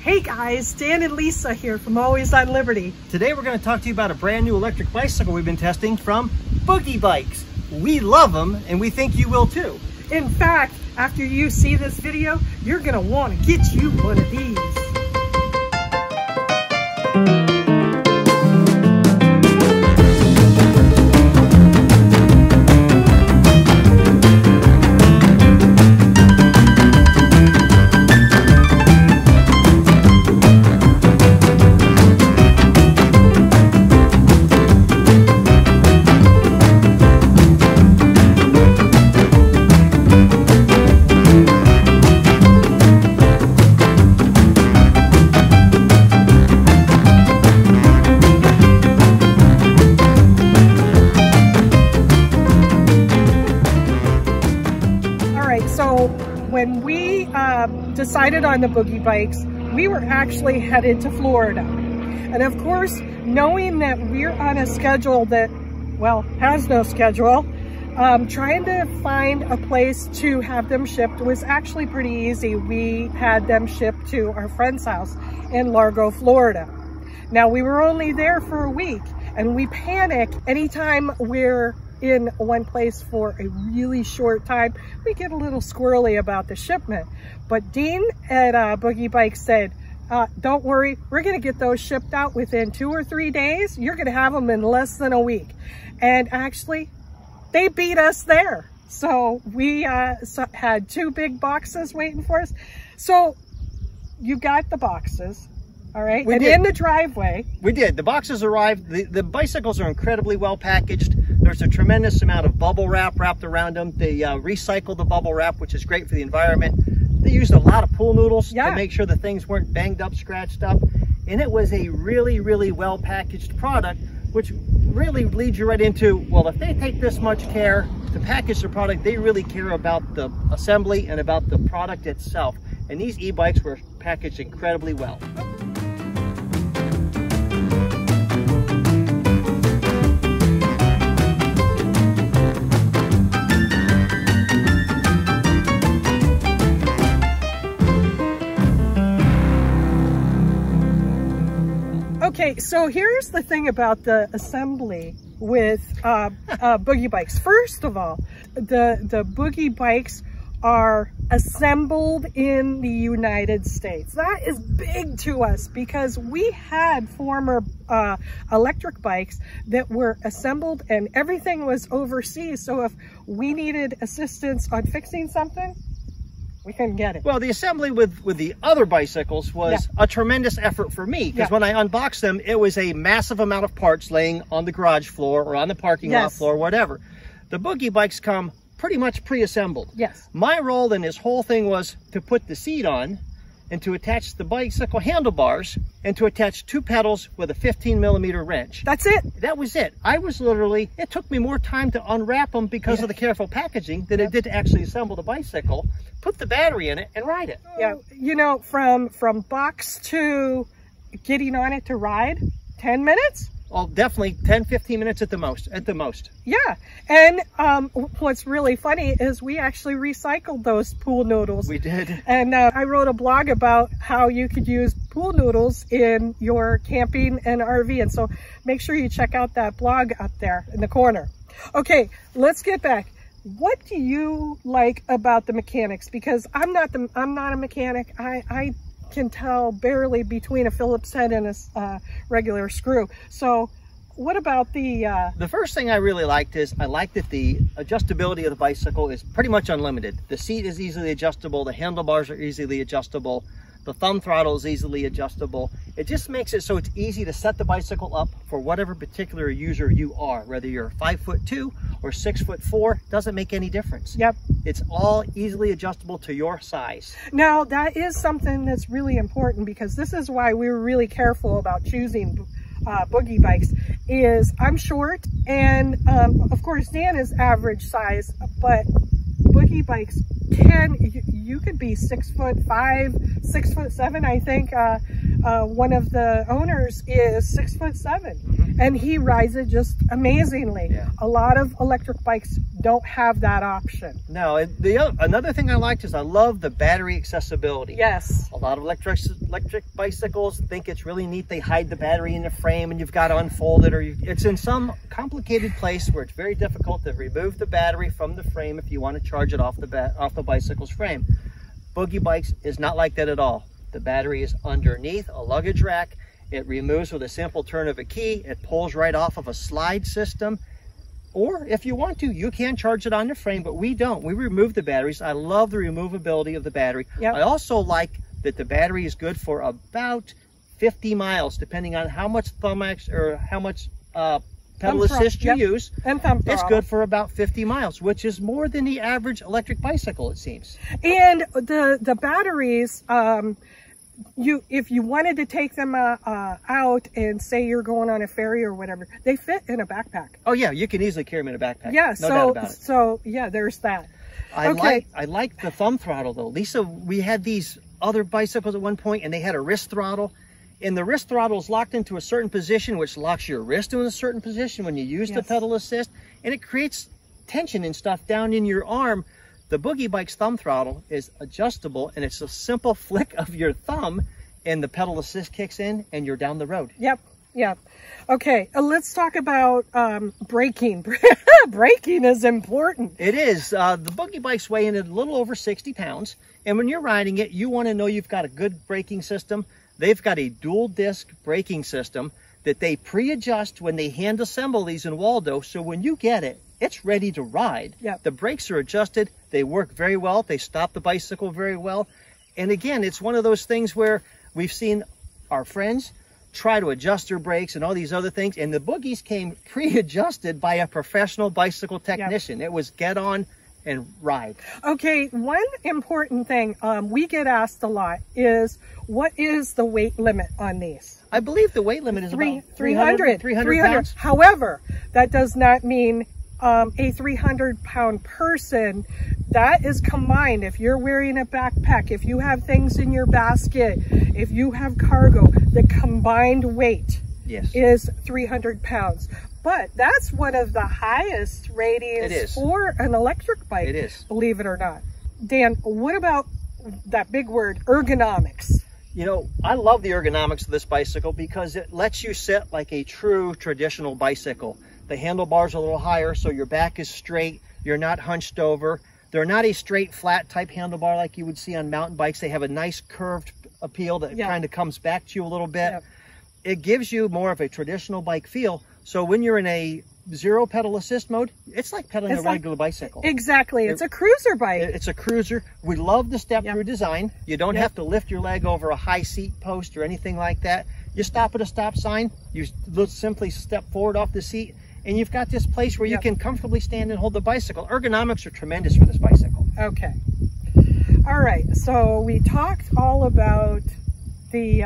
Hey guys, Dan and Lisa here from Always on Liberty. Today we're going to talk to you about a brand new electric bicycle we've been testing from Boogie Bikes. We love them and we think you will too. In fact, after you see this video, you're going to want to get you one of these. So when we decided on the Boogie Bikes, we were actually headed to Florida. And of course, knowing that we're on a schedule that, well, has no schedule, trying to find a place to have them shipped was actually pretty easy. We had them shipped to our friend's house in Largo, Florida. Now, we were only there for a week, and we panic anytime we're in one place for a really short time. We get a little squirrely about the shipment. But Dean at Boogie Bikes said, don't worry, we're going to get those shipped out within 2 or 3 days. You're going to have them in less than a week. And actually, they beat us there. So we had 2 big boxes waiting for us. So you got the boxes. All right, and in the driveway. We did. The boxes arrived. The bicycles are incredibly well packaged. There's a tremendous amount of bubble wrap wrapped around them. They recycled the bubble wrap, which is great for the environment. They used a lot of pool noodles to make sure the things weren't banged up, scratched up. And it was a really, really well packaged product, which really leads you right into, well, if they take this much care to package the product, they really care about the assembly and about the product itself. And these e-bikes were packaged incredibly well. Okay, so here's the thing about the assembly with Boogie Bikes. First of all, the Boogie Bikes are assembled in the United States. That is big to us because we had former electric bikes that were assembled and everything was overseas. So if we needed assistance on fixing something, we couldn't get it. Well, the assembly with the other bicycles was a tremendous effort for me because when I unboxed them, it was a massive amount of parts laying on the garage floor or on the parking lot floor, whatever. The Boogie Bikes come pretty much pre-assembled. Yes. My role in this whole thing was to put the seat on and to attach the bicycle handlebars and to attach 2 pedals with a 15mm wrench. That's it. That was it. I was literally, it took me more time to unwrap them because of the careful packaging than it did to actually assemble the bicycle, put the battery in it, and ride it. Yeah, you know, from box to getting on it to ride, 10 minutes? Oh, definitely 10-15 minutes at the most. Yeah, and what's really funny is we actually recycled those pool noodles. We did. And I wrote a blog about how you could use pool noodles in your camping and RV, and so make sure you check out that blog up there in the corner. Okay, let's get back. What do you like about the mechanics? Because I'm not a mechanic. I can tell barely between a Phillips head and a regular screw. So what about the first thing I really liked is I liked that the adjustability of the bicycle is pretty much unlimited. The seat is easily adjustable, the handlebars are easily adjustable, the thumb throttle is easily adjustable. It just makes it so it's easy to set the bicycle up for whatever particular user you are, whether you're 5'2" or 6'4", doesn't make any difference. Yep. It's all easily adjustable to your size. Now, that is something that's really important because this is why we were really careful about choosing Boogie Bikes. Is I'm short and of course Dan is average size, but Boogie Bikes you could be 6'5", 6'7". I think one of the owners is 6'7". and he rides it just amazingly. Yeah. A lot of electric bikes don't have that option. No, another thing I liked is I love the battery accessibility. Yes. A lot of electric bicycles think it's really neat. They hide the battery in the frame and you've got to unfold it, or it's in some complicated place where it's very difficult to remove the battery from the frame if you want to charge it off the bicycle's frame. Boogie Bikes is not like that at all. The battery is underneath a luggage rack. It removes with a simple turn of a key. It pulls right off of a slide system. Or if you want to, you can charge it on the frame, but we don't. We remove the batteries. I love the removability of the battery. Yep. I also like that the battery is good for about 50 miles, depending on how much or how much pedal assist you use. And thumb throttle. It's good for about 50 miles, which is more than the average electric bicycle, it seems. And the batteries, if you wanted to take them out and say you're going on a ferry or whatever, they fit in a backpack. Oh yeah, you can easily carry them in a backpack. Yeah, no doubt about it. So yeah, there's that. I like the thumb throttle though. Lisa, we had these other bicycles at one point and they had a wrist throttle, and the wrist throttle is locked into a certain position, which locks your wrist in a certain position when you use the pedal assist, and it creates tension and stuff down in your arm. The Boogie Bike's thumb throttle is adjustable, and it's a simple flick of your thumb and the pedal assist kicks in and you're down the road. Yep. Yep. Okay, let's talk about braking. Braking is important. It is. The Boogie Bikes weigh in at a little over 60 pounds. And when you're riding it, you want to know you've got a good braking system. They've got a dual disc braking system that they pre-adjust when they hand assemble these in Waldo. So when you get it, it's ready to ride. Yep. The brakes are adjusted. They work very well. They stop the bicycle very well. And again, it's one of those things where we've seen our friends try to adjust their brakes and all these other things, and the Boogies came pre-adjusted by a professional bicycle technician. Yep. It was get on and ride. Okay, one important thing we get asked a lot is, what is the weight limit on these? I believe the weight limit is about 300 pounds. However, that does not mean a 300-pound person. That is combined. If you're wearing a backpack, if you have things in your basket, if you have cargo, the combined weight is 300 pounds. But that's one of the highest ratings for an electric bike. It is. Believe it or not. Dan, what about that big word, ergonomics? You know, I love the ergonomics of this bicycle because it lets you sit like a true traditional bicycle. The handlebars are a little higher, so your back is straight. You're not hunched over. They're not a straight, flat type handlebar like you would see on mountain bikes. They have a nice curved appeal that kind of comes back to you a little bit. Yep. It gives you more of a traditional bike feel. So when you're in a zero pedal assist mode, it's like pedaling a regular bicycle. Exactly. It's a cruiser bike. It's a cruiser. We love the step-through design. You don't have to lift your leg over a high seat post or anything like that. You stop at a stop sign, you simply step forward off the seat, and you've got this place where you can comfortably stand and hold the bicycle. Ergonomics are tremendous for this bicycle. Okay. All right. So we talked all about the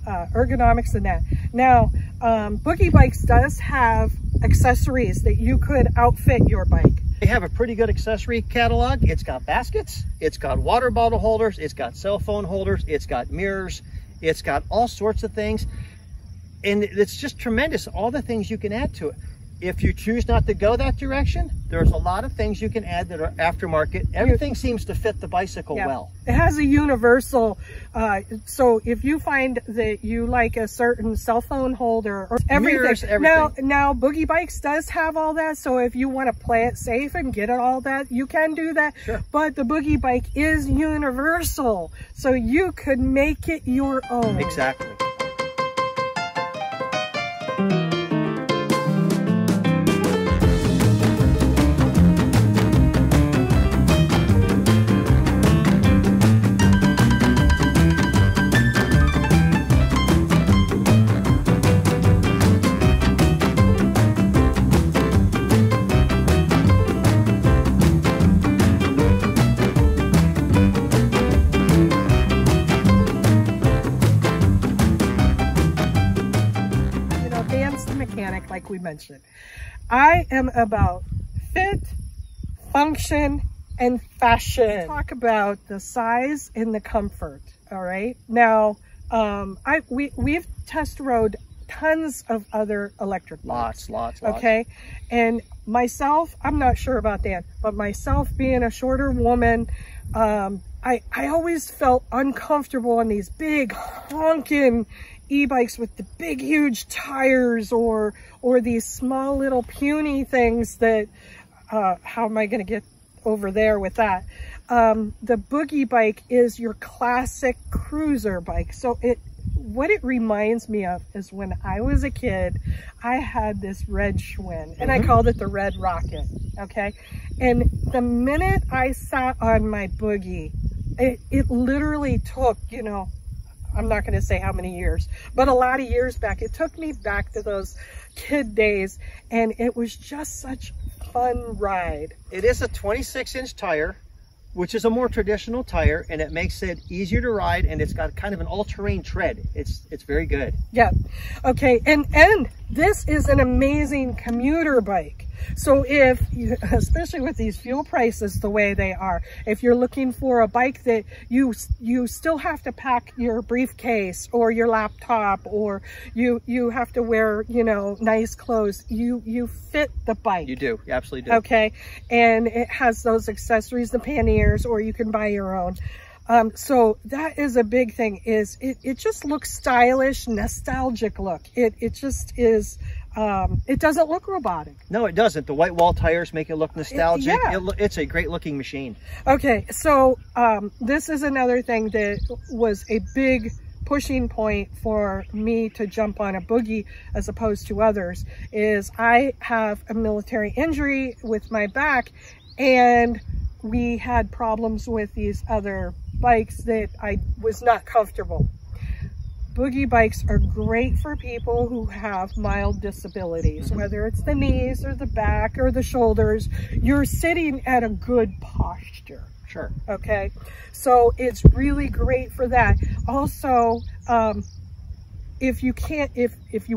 ergonomics and that. Now, Boogie Bikes does have accessories that you could outfit your bike. They have a pretty good accessory catalog. It's got baskets, it's got water bottle holders, it's got cell phone holders, it's got mirrors, it's got all sorts of things. And it's just tremendous, all the things you can add to it. If you choose not to go that direction, there's a lot of things you can add that are aftermarket. Everything seems to fit the bicycle well. It has a universal, so if you find that you like a certain cell phone holder or everything. Mirrors, everything. Now Boogie Bikes does have all that, so if you want to play it safe and get it all that, you can do that. Sure. But the Boogie Bike is universal, so you could make it your own. Exactly. Like we mentioned, I am about fit, function, and fashion. Talk about the size and the comfort. All right. Now, we've test rode tons of other electric bikes. Lots. Okay. And myself, I'm not sure about Dan, but myself being a shorter woman, I always felt uncomfortable on these big honking e-bikes with the big huge tires, or these small little puny things that how am I going to get over there with that? The Boogie bike is your classic cruiser bike. So what it reminds me of is when I was a kid, I had this red Schwinn, and I called it the Red Rocket. Okay. And the minute I sat on my Boogie, it literally took, you know, I'm not going to say how many years, but a lot of years back. It took me back to those kid days, and it was just such a fun ride. It is a 26-inch tire, which is a more traditional tire, and it makes it easier to ride, and it's got kind of an all-terrain tread. It's very good. Yeah. Okay. And this is an amazing commuter bike. So if you, especially with these fuel prices the way they are, if you're looking for a bike that you still have to pack your briefcase or your laptop, or you have to wear, you know, nice clothes, you fit the bike. You do. You absolutely do. Okay. And it has those accessories, the panniers, or you can buy your own. So that is a big thing, is it just looks stylish, nostalgic look. It just is, it doesn't look robotic. No, it doesn't. The white wall tires make it look nostalgic. Yeah. It's a great looking machine. Okay. So, this is another thing that was a big pushing point for me to jump on a Boogie as opposed to others, is I have a military injury with my back, and we had problems with these other bikes that I was not comfortable. Boogie bikes are great for people who have mild disabilities, whether it's the knees or the back or the shoulders. You're sitting at a good posture. Sure. Okay. So it's really great for that. Also, if you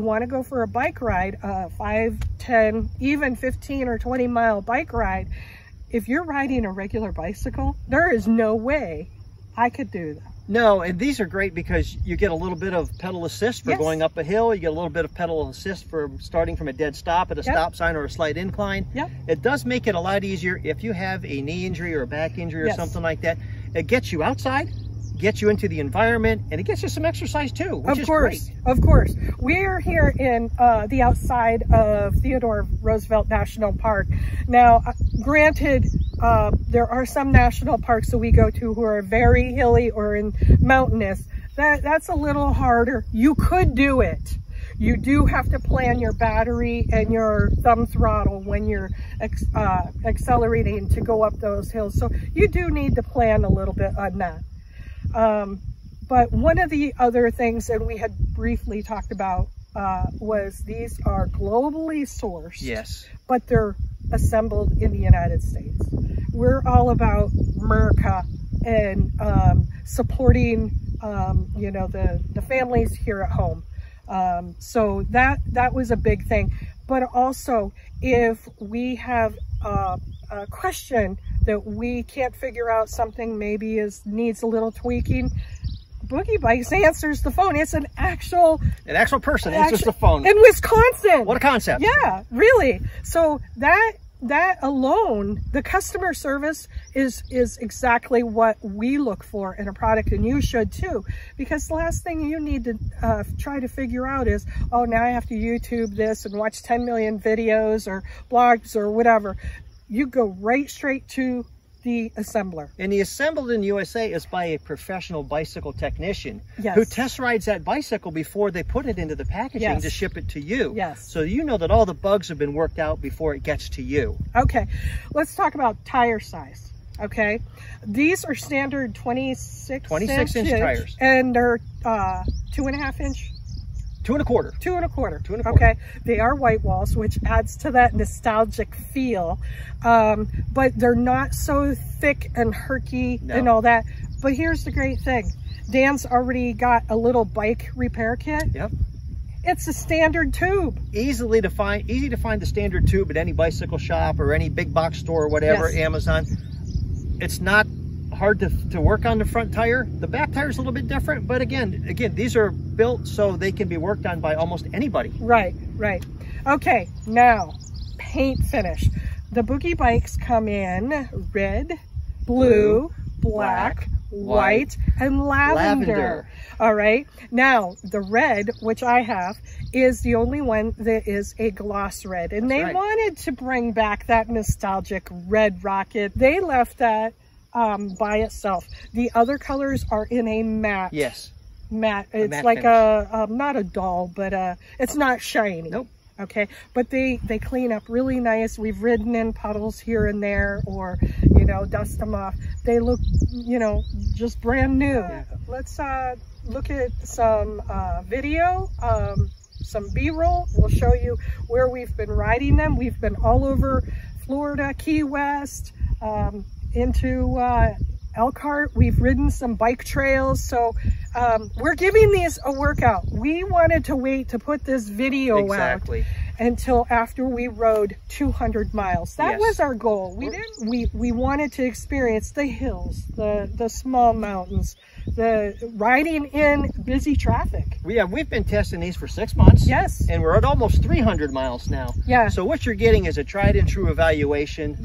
want to go for a bike ride, 5, 10, even 15 or 20 mile bike ride, if you're riding a regular bicycle, there is no way I could do that. No, and these are great because you get a little bit of pedal assist for going up a hill. You get a little bit of pedal assist for starting from a dead stop at a stop sign or a slight incline. Yep. It does make it a lot easier if you have a knee injury or a back injury or something like that. It gets you outside, gets you into the environment, and it gets you some exercise too, which is great. Of course. We're here in the outside of Theodore Roosevelt National Park. Now, granted, there are some national parks that we go to who are very hilly or mountainous. That's a little harder. You could do it. You do have to plan your battery and your thumb throttle when you're accelerating to go up those hills. So you do need to plan a little bit on that. But one of the other things that we had briefly talked about was these are globally sourced. Yes. But they're assembled in the United States. We're all about America and supporting, you know, the families here at home. So that was a big thing. But also, if we have a question that we can't figure out, something maybe needs a little tweaking, Boogie Bikes answers the phone. It's an actual person answers the phone in Wisconsin. What a concept! Yeah, really. So that alone, the customer service is exactly what we look for in a product, and you should too, because the last thing you need to try to figure out is, oh, now I have to YouTube this and watch 10 million videos or blogs or whatever. You go right straight to the assembler. And the Assembled in USA is by a professional bicycle technician Yes. who test rides that bicycle before they put it into the packaging to ship it to you. Yes. So you know that all the bugs have been worked out before it gets to you. Okay, let's talk about tire size. Okay, these are standard 26 inch tires, and they're 2.5 inch. 2 1/4. 2 1/4. 2 1/4. Okay, they are white walls, which adds to that nostalgic feel, but they're not so thick and herky and all that. But here's the great thing: Dan's already got a little bike repair kit. Yep. It's a standard tube. Easy to find the standard tube at any bicycle shop or any big box store or whatever. Amazon. It's not hard to work on the front tire. The back tire is a little bit different, but again, these are built so they can be worked on by almost anybody. Right, right. Okay, now paint finish. The Boogie bikes come in red, blue, black, white, and lavender. All right. Now, the red, which I have, is the only one that is a gloss red. And they wanted to bring back that nostalgic red rocket. They left that by itself. The other colors are in a matte. Yes. Matte. It's matte like finish. not a doll, but it's not shiny. Nope. Okay, but they clean up really nice. We've ridden in puddles here and there, or, you know, dust them off. They look, you know, just brand new. Yeah. Let's look at some video, some B-roll. We'll show you where we've been riding them. We've been all over Florida, Key West, into Elkhart. We've ridden some bike trails. So we're giving these a workout. We wanted to wait to put this video out until after we rode 200 miles. That was our goal. We wanted to experience the hills, the small mountains, the riding in busy traffic. We've been testing these for 6 months. Yes. And we're at almost 300 miles now. Yeah. So what you're getting is a tried and true evaluation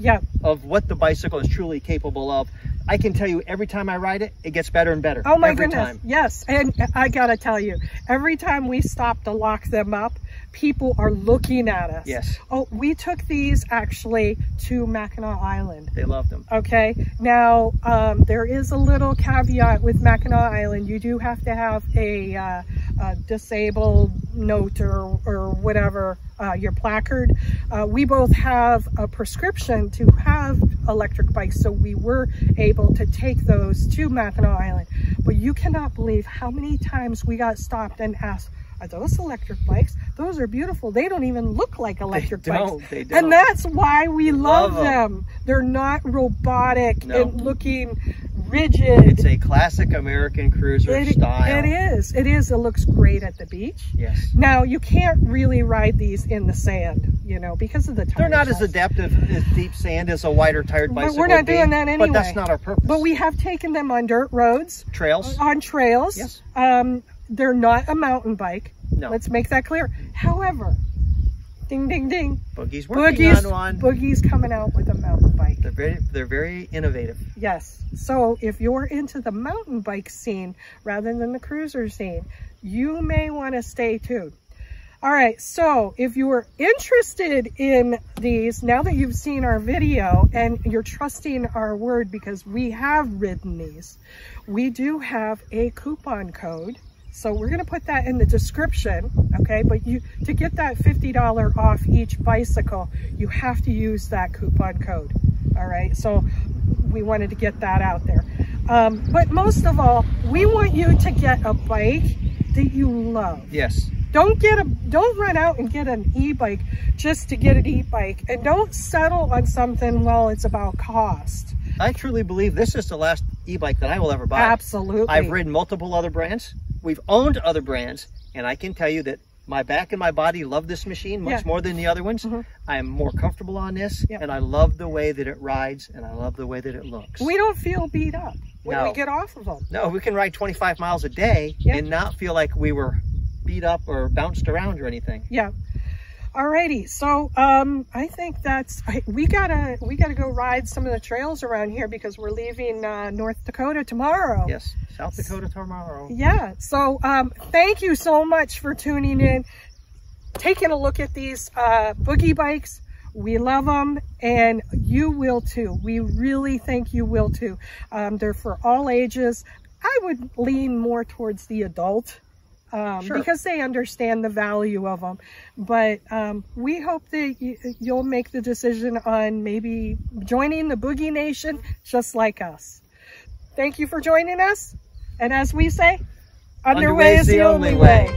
of what the bicycle is truly capable of. I can tell you every time I ride it, it gets better and better. Oh my every goodness. Time. Yes. And I gotta tell you, every time we stop to lock them up, people are looking at us. Yes. Oh, we took these actually to Mackinac Island. They loved them. Okay. Now, there is a little caveat with Mackinac Island. You do have to have a disabled note or whatever, your placard. We both have a prescription to have electric bikes, so we were able to take those to Mackinac Island. But you cannot believe how many times we got stopped and asked, are those electric bikes? Those are beautiful. They don't even look like electric bikes. They don't. And that's why we love them. They're not robotic and looking rigid. It's a classic American cruiser style. It is. It is. It looks great at the beach. Yes. Now, you can't really ride these in the sand, you know, because of the tire They're not size. as adaptive as deep sand as a wider tired bicycle. But we're not doing that anyway. But that's not our purpose. But we have taken them on dirt roads. Trails. On trails. Yes. They're not a mountain bike. No. Let's make that clear. However, ding, ding, ding. Boogie's working on one. Boogie's coming out with a mountain bike. They're very innovative. Yes. So if you're into the mountain bike scene rather than the cruiser scene, you may want to stay tuned. All right. So if you are interested in these, now that you've seen our video and you're trusting our word because we have ridden these, we do have a coupon code. So we're going to put that in the description, okay? But to get that $50 off each bicycle, you have to use that coupon code, all right? So we wanted to get that out there. But most of all, we want you to get a bike that you love. Yes. Don't run out and get an e-bike just to get an e-bike, and don't settle on something while it's about cost. I truly believe this is the last e-bike that I will ever buy. Absolutely. I've ridden multiple other brands. We've owned other brands, and I can tell you that my back and my body love this machine much more than the other ones. I am more comfortable on this, and I love the way that it rides, and I love the way that it looks. We don't feel beat up when we get off of them. No, we can ride 25 miles a day and not feel like we were beat up or bounced around or anything. Yeah. Alrighty, so I think we gotta go ride some of the trails around here because we're leaving North Dakota tomorrow. Yes, South Dakota tomorrow. Yeah, so thank you so much for tuning in, taking a look at these Boogie bikes. We love them, and you will too. We really think you will too. They're for all ages. I would lean more towards the adult. Because they understand the value of them. But we hope that you'll make the decision on maybe joining the Boogie Nation just like us. Thank you for joining us. And as we say, underway is the only way.